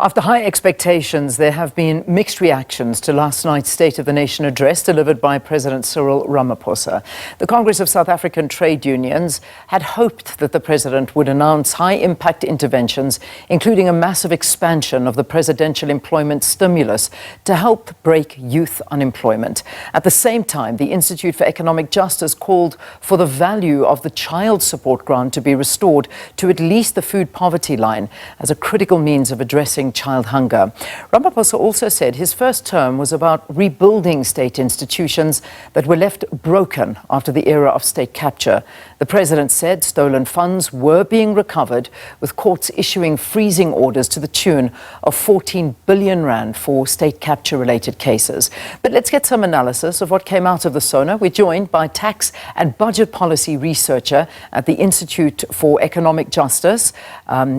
After high expectations, there have been mixed reactions to last night's State of the Nation address delivered by President Cyril Ramaphosa. The Congress of South African Trade Unions had hoped that the president would announce high-impact interventions, including a massive expansion of the presidential employment stimulus to help break youth unemployment. At the same time, the Institute for Economic Justice called for the value of the child support grant to be restored to at least the food poverty line as a critical means of addressing child hunger. Ramaphosa also said his first term was about rebuilding state institutions that were left broken after the era of state capture. The president said stolen funds were being recovered, with courts issuing freezing orders to the tune of 14 billion rand for state capture-related cases. But let's get some analysis of what came out of the SONA. We're joined by tax and budget policy researcher at the Institute for Economic Justice.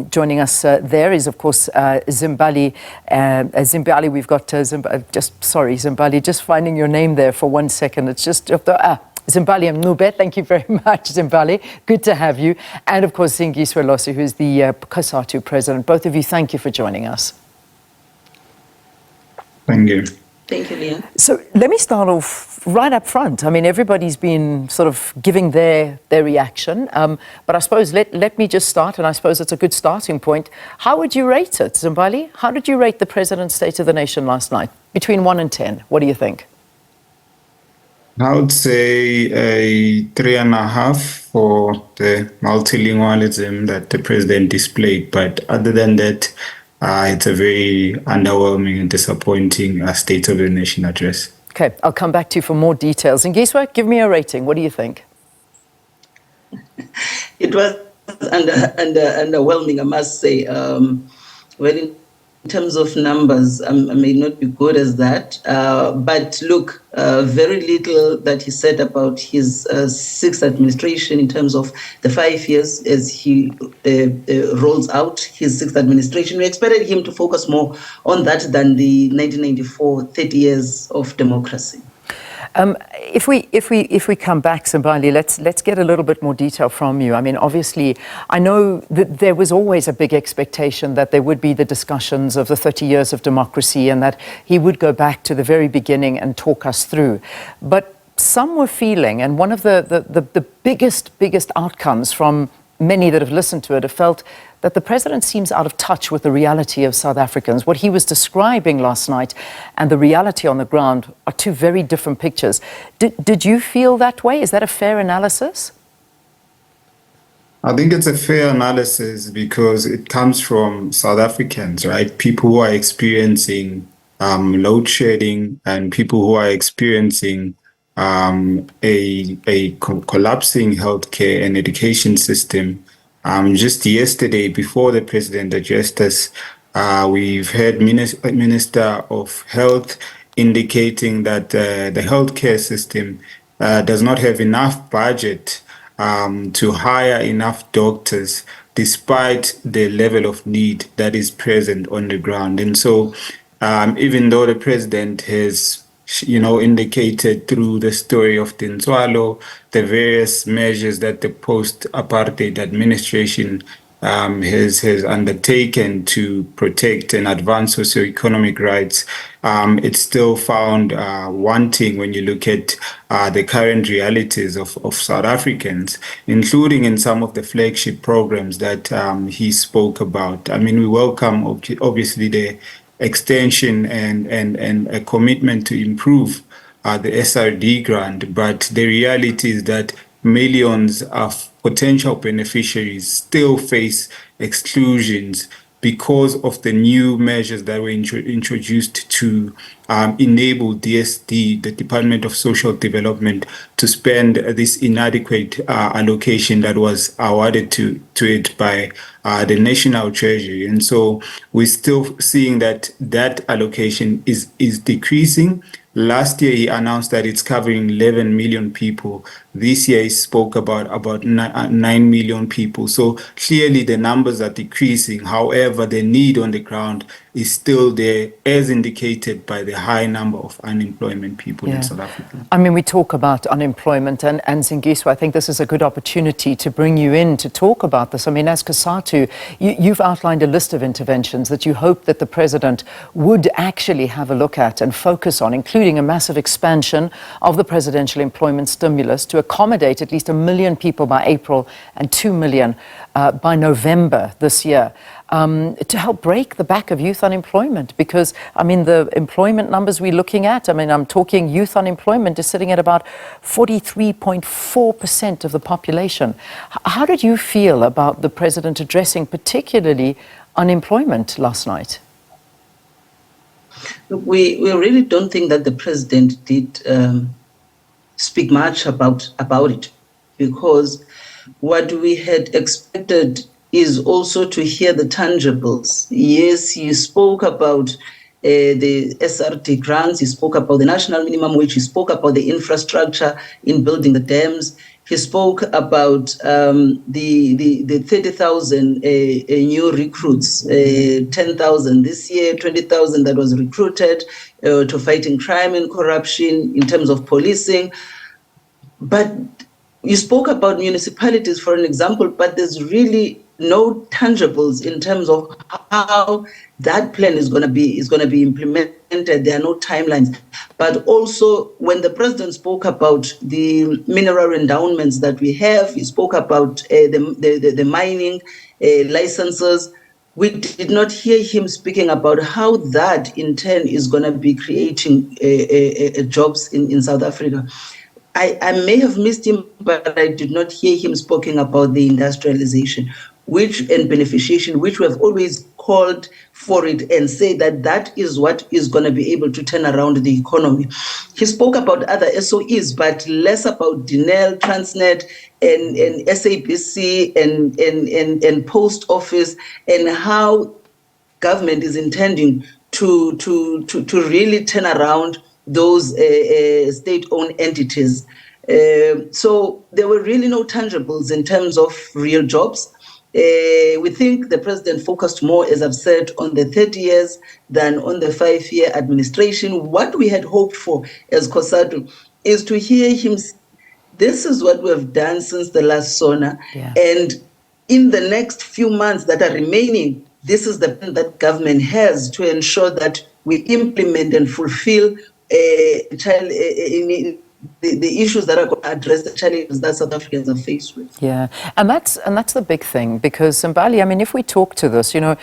Joining us there is, of course, Zimbali. Zimbali, we've got Zimbali, just finding your name there for 1 second. It's just Zimbali Mnube, thank you very much, Zimbali. Good to have you. And of course, Zingiswa Losi, who's the COSATU president. Both of you, thank you for joining us. Thank you. Thank you, Leah. So let me start off right up front. I mean, everybody's been sort of giving their reaction. But I suppose let me just start, and I suppose it's a good starting point. How would you rate it, Zimbali? How did you rate the President's State of the Nation last night? Between 1 and 10, what do you think? I would say a 3.5 for the multilingualism that the president displayed. But other than that, it's a very underwhelming and disappointing State of the Nation address. Okay, I'll come back to you for more details. And Giswa, give me a rating. What do you think? It was underwhelming, I must say. Well, in terms of numbers, I may not be good as that. But look, very little that he said about his sixth administration in terms of the 5 years as he rolls out his sixth administration. We expected him to focus more on that than the 1994 30 years of democracy. If we come back, Zimbali, let's get a little bit more detail from you. I mean, obviously, I know that there was always a big expectation that there would be the discussions of the 30 years of democracy and that he would go back to the very beginning and talk us through. But some were feeling, and one of the biggest outcomes from many that have listened to it have felt that the president seems out of touch with the reality of South Africans. What he was describing last night and the reality on the ground are two very different pictures. Did you feel that way? Is that a fair analysis? I think it's a fair analysis because it comes from South Africans, right? People who are experiencing load shedding and people who are experiencing a collapsing healthcare and education system. Just yesterday, before the president addressed us, we've heard Minister of Health indicating that the healthcare system does not have enough budget to hire enough doctors, despite the level of need that is present on the ground. And so, even though the president has indicated through the story of Tintswalo, the various measures that the post-apartheid administration has undertaken to protect and advance socioeconomic rights, it's still found wanting when you look at the current realities of South Africans, including in some of the flagship programs that he spoke about. I mean, we welcome, obviously, the extension and a commitment to improve the SRD grant, but the reality is that millions of potential beneficiaries still face exclusions because of the new measures that were introduced to enable DSD, the Department of Social Development, to spend this inadequate allocation that was awarded to it by the National Treasury. And so we're still seeing that allocation is decreasing Last year, he announced that it's covering 11 million people. This year, he spoke about 9 million people. So clearly, the numbers are decreasing. However, the need on the ground is still there, as indicated by the high number of unemployment people in South Africa. I mean, we talk about unemployment, and Zingiswa, I think this is a good opportunity to bring you in to talk about this. I mean, as COSATU, you've outlined a list of interventions that you hope that the president would actually have a look at and focus on, including a massive expansion of the presidential employment stimulus to accommodate at least 1 million people by April and 2 million by November this year. To help break the back of youth unemployment, because, I mean, the employment numbers we're looking at, I mean, I'm talking youth unemployment is sitting at about 43.4% of the population. How did you feel about the president addressing particularly unemployment last night? We really don't think that the president did speak much about it, because what we had expected is also to hear the tangibles. Yes, he spoke about the SRT grants, he spoke about the national minimum wage, he spoke about the infrastructure in building the dams, he spoke about the 30,000 new recruits, 10,000 this year, 20,000 that was recruited to fighting crime and corruption in terms of policing. But you spoke about municipalities, for an example, but there's really no tangibles in terms of how that plan is going to be implemented. There are no timelines. But also, when the president spoke about the mineral endowments that we have, he spoke about the mining licenses. We did not hear him speaking about how that in turn is going to be creating jobs in South Africa. I may have missed him, but I did not hear him speaking about the industrialization, and beneficiation, which we have always called for it and say that that is what is going to be able to turn around the economy. He spoke about other SOEs, but less about Denel, Transnet, and SABC and Post Office, and how government is intending to really turn around those state-owned entities. So there were really no tangibles in terms of real jobs. We think the president focused more, as I've said, on the 30 years than on the 5-year administration. What we had hoped for as COSATU is to hear him, this is what we have done since the last SONA. Yeah. And in the next few months that are remaining, this is the plan that government has to ensure that we implement and fulfill the issues that are going to address the challenges that South Africans are faced with. Yeah, and that's the big thing, because Mbali, I mean, if we talk to this, you know,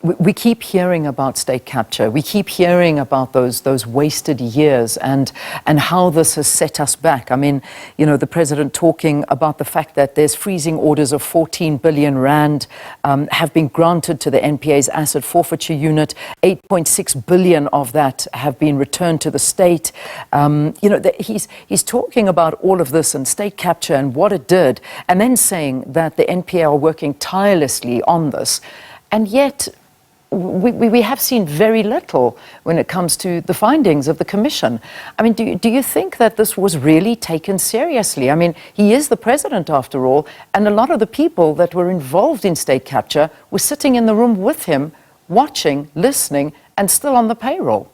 we keep hearing about state capture. We keep hearing about those wasted years and how this has set us back. I mean, you know, the president talking about the fact that there's freezing orders of 14 billion rand have been granted to the NPA's asset forfeiture unit. 8.6 billion of that have been returned to the state. You know, he's talking about all of this and state capture and what it did, and then saying that the NPA are working tirelessly on this. And yet, we have seen very little when it comes to the findings of the commission. I mean, do you think that this was really taken seriously? I mean, he is the president after all, and a lot of the people that were involved in state capture were sitting in the room with him, watching, listening, and still on the payroll.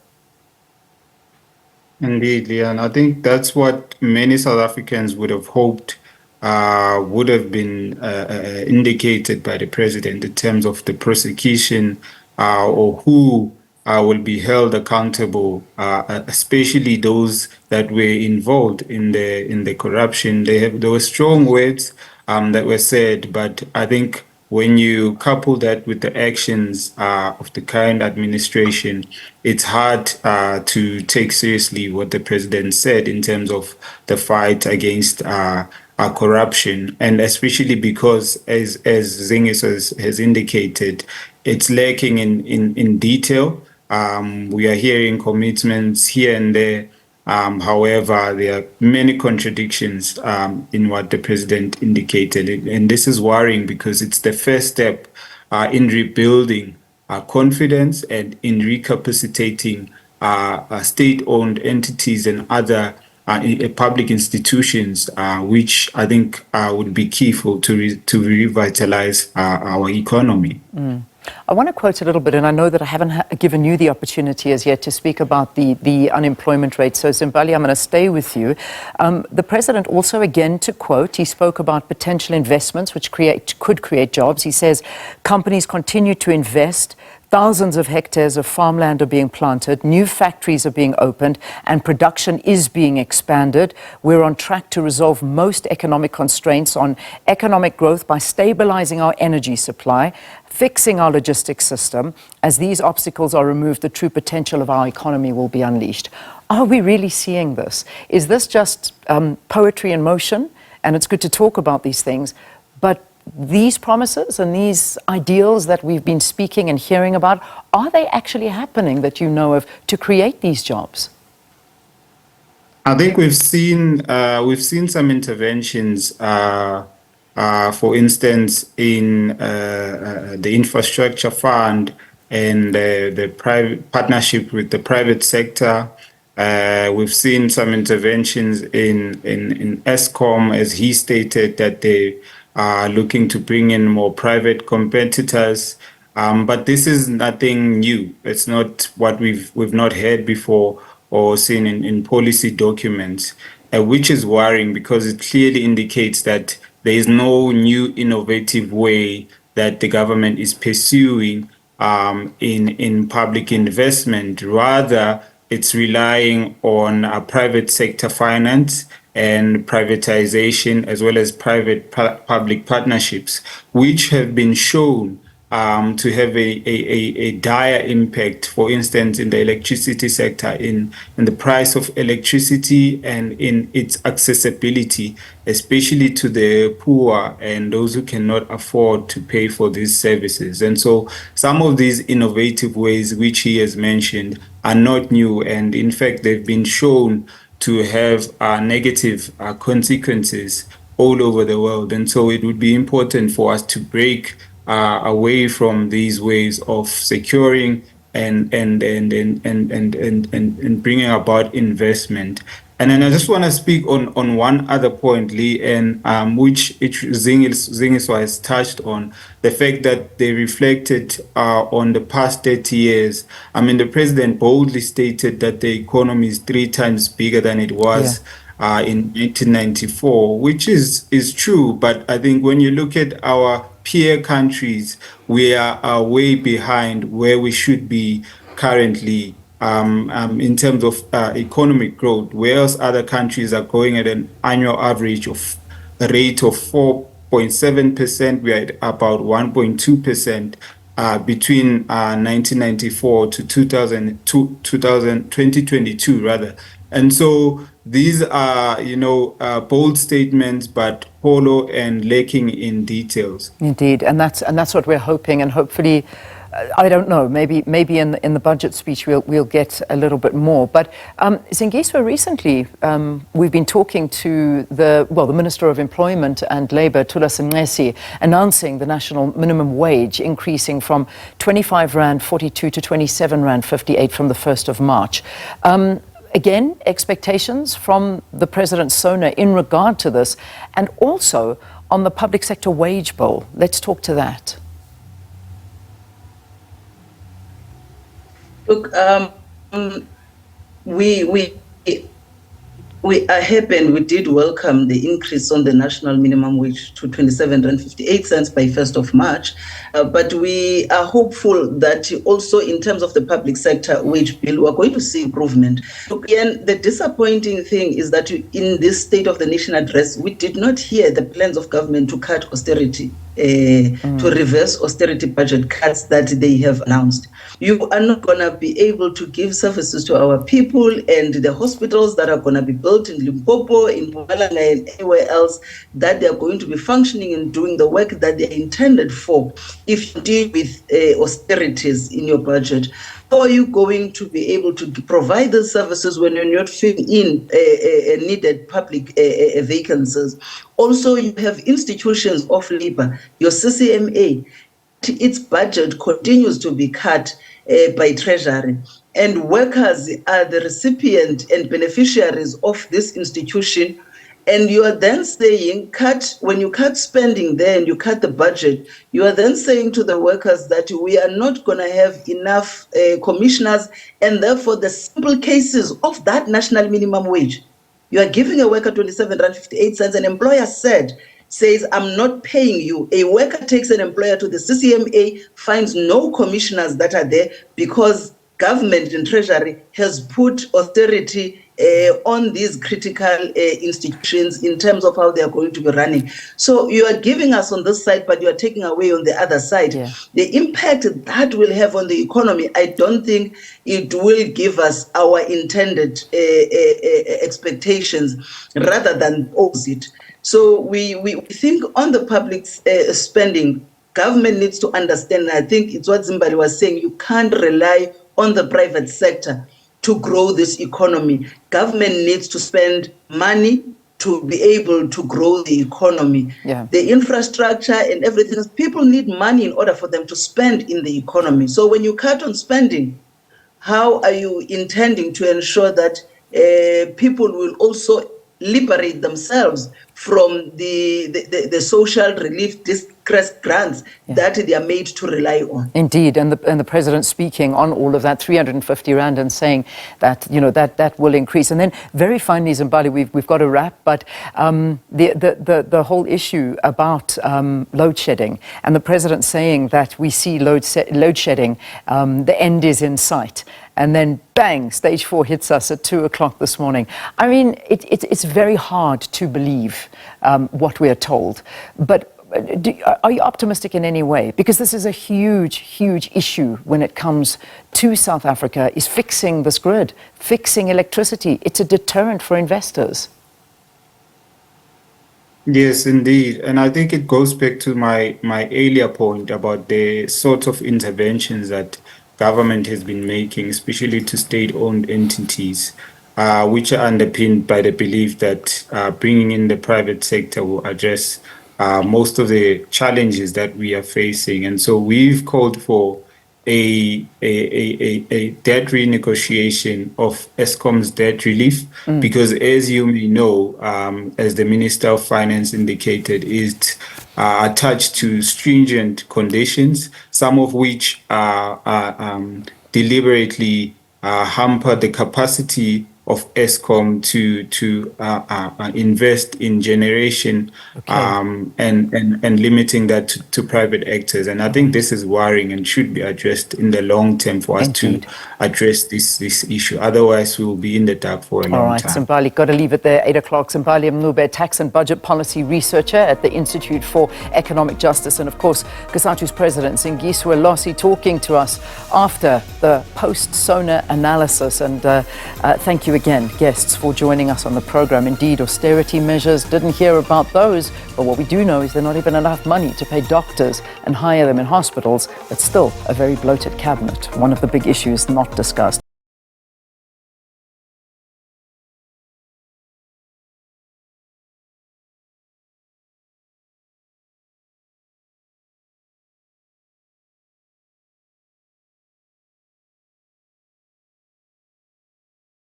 Indeed, Leon. I think that's what many South Africans would have hoped would have been indicated by the president in terms of the prosecution or who will be held accountable, especially those that were involved in the corruption. There were strong words that were said, but I think when you couple that with the actions of the current administration, it's hard to take seriously what the president said in terms of the fight against corruption, and especially because, as Zingis has indicated, it's lacking in detail. We are hearing commitments here and there. However, there are many contradictions in what the president indicated. And this is worrying because it's the first step in rebuilding confidence and in recapacitating state-owned entities and other public institutions, which I think would be key to revitalize our economy. I want to quote a little bit, and I know that I haven't given you the opportunity as yet to speak about the unemployment rate. So, Zimbali, I'm going to stay with you. The president also, again, to quote, he spoke about potential investments which could create jobs. He says companies continue to invest. Thousands of hectares of farmland are being planted, new factories are being opened, and production is being expanded. We're on track to resolve most economic constraints on economic growth by stabilizing our energy supply, fixing our logistics system. As these obstacles are removed, the true potential of our economy will be unleashed. Are we really seeing this? Is this just poetry in motion? And it's good to talk about these things, but these promises and these ideals that we've been speaking and hearing about, are they actually happening that you know of to create these jobs? I think we've seen some interventions, for instance, in the infrastructure fund and the private partnership with the private sector. We've seen some interventions in ESCOM, as he stated that they are looking to bring in more private competitors. But this is nothing new. It's not what we've not heard before or seen in policy documents, which is worrying because it clearly indicates that there is no new innovative way that the government is pursuing in public investment. Rather, it's relying on private sector finance and privatization, as well as private public partnerships, which have been shown to have a dire impact, for instance, in the electricity sector, in the price of electricity and in its accessibility, especially to the poor and those who cannot afford to pay for these services. And so some of these innovative ways which he has mentioned are not new, and in fact, they've been shown to have negative consequences all over the world. And so it would be important for us to break away from these ways of securing and bringing about investment. And then I just want to speak on one other point, Lee, and which Zingiswa has touched on, the fact that they reflected on the past 30 years. I mean, the president boldly stated that the economy is 3 times bigger than it was in 1994, which is true. But I think when you look at our peer countries, we are way behind where we should be currently in terms of economic growth, whereas other countries are growing at an annual average of a rate of 4.7%. We are at about 1.2% between 1994 to 2022 rather. And so these are, bold statements, but hollow and lacking in details. Indeed, and that's what we're hoping, and hopefully, I don't know, maybe in the budget speech we'll get a little bit more. But Zingiswa, recently we've been talking to the Minister of Employment and Labour, Thulas Nxesi, announcing the national minimum wage increasing from 25 Rand 42 to 27 Rand 58 from the 1st of March. Again, expectations from the President's SONA in regard to this, and also on the public sector wage bill. Let's talk to that. Look, we are happy and we did welcome the increase on the national minimum wage to 27.58 cents by 1st of March. But we are hopeful that also in terms of the public sector wage bill, we're going to see improvement. Again, the disappointing thing is that in this State of the Nation address, we did not hear the plans of government to cut austerity, to reverse austerity budget cuts that they have announced. You are not going to be able to give services to our people, and the hospitals that are going to be built in Limpopo, in Mpumalanga, and anywhere else, that they are going to be functioning and doing the work that they are intended for. If you deal with austerities in your budget, how are you going to be able to provide the services when you're not filling in needed public vacancies? Also, you have institutions of labor, your CCMA, its budget continues to be cut by Treasury. and workers are the recipient and beneficiaries of this institution, and you are then saying, when you cut spending there and you cut the budget, you are then saying to the workers that we are not going to have enough commissioners, and therefore the simple cases of that national minimum wage, you are giving a worker 27.58 rand. An employer says, I'm not paying you. A worker takes an employer to the CCMA, finds no commissioners that are there because government and treasury has put austerity on these critical institutions in terms of how they are going to be running. So you are giving us on this side, but you are taking away on the other side. Yeah. The impact that will have on the economy, I don't think it will give us our intended expectations, rather than opposite. So we think on the public spending, government needs to understand, and I think it's what Zimbali was saying, you can't rely on the private sector to grow this economy. Government needs to spend money to be able to grow the economy. Yeah. The infrastructure and everything, people need money in order for them to spend in the economy. So when you cut on spending, how are you intending to ensure that people will also liberate themselves from the social relief distress grants that they are made to rely on? Indeed, and the president speaking on all of that, 350 rand, and saying that that will increase. And then very finally, Zimbali, we've got to wrap, but the whole issue about load shedding, and the president saying that we see load shedding, the end is in sight. And then, bang, stage 4 hits us at 2 o'clock this morning. I mean, it's very hard to believe what we are told. But are you optimistic in any way? Because this is a huge, huge issue when it comes to South Africa, is fixing this grid, fixing electricity. It's a deterrent for investors. Yes, indeed. And I think it goes back to my earlier point about the sorts of interventions that government has been making, especially to state-owned entities, which are underpinned by the belief that bringing in the private sector will address most of the challenges that we are facing. And so we've called for a debt renegotiation of Eskom's debt relief, because as you may know, as the Minister of Finance indicated, is attached to stringent conditions, some of which deliberately hamper the capacity of Eskom to invest in generation, and limiting that to private actors. And I think this is worrying and should be addressed in the long term for us to address this issue. Otherwise, we will be in the dark for a long time. All right, Zimbali, got to leave it there. 8 o'clock. Zimbali Mncube, tax and budget policy researcher at the Institute for Economic Justice. And of course, COSATU's president, Zingiswa Losi, talking to us after the post-SONA analysis. And thank you again, guests, for joining us on the program. Indeed, austerity measures, didn't hear about those, but what we do know is there's not even enough money to pay doctors and hire them in hospitals, but still a very bloated cabinet. One of the big issues not discussed.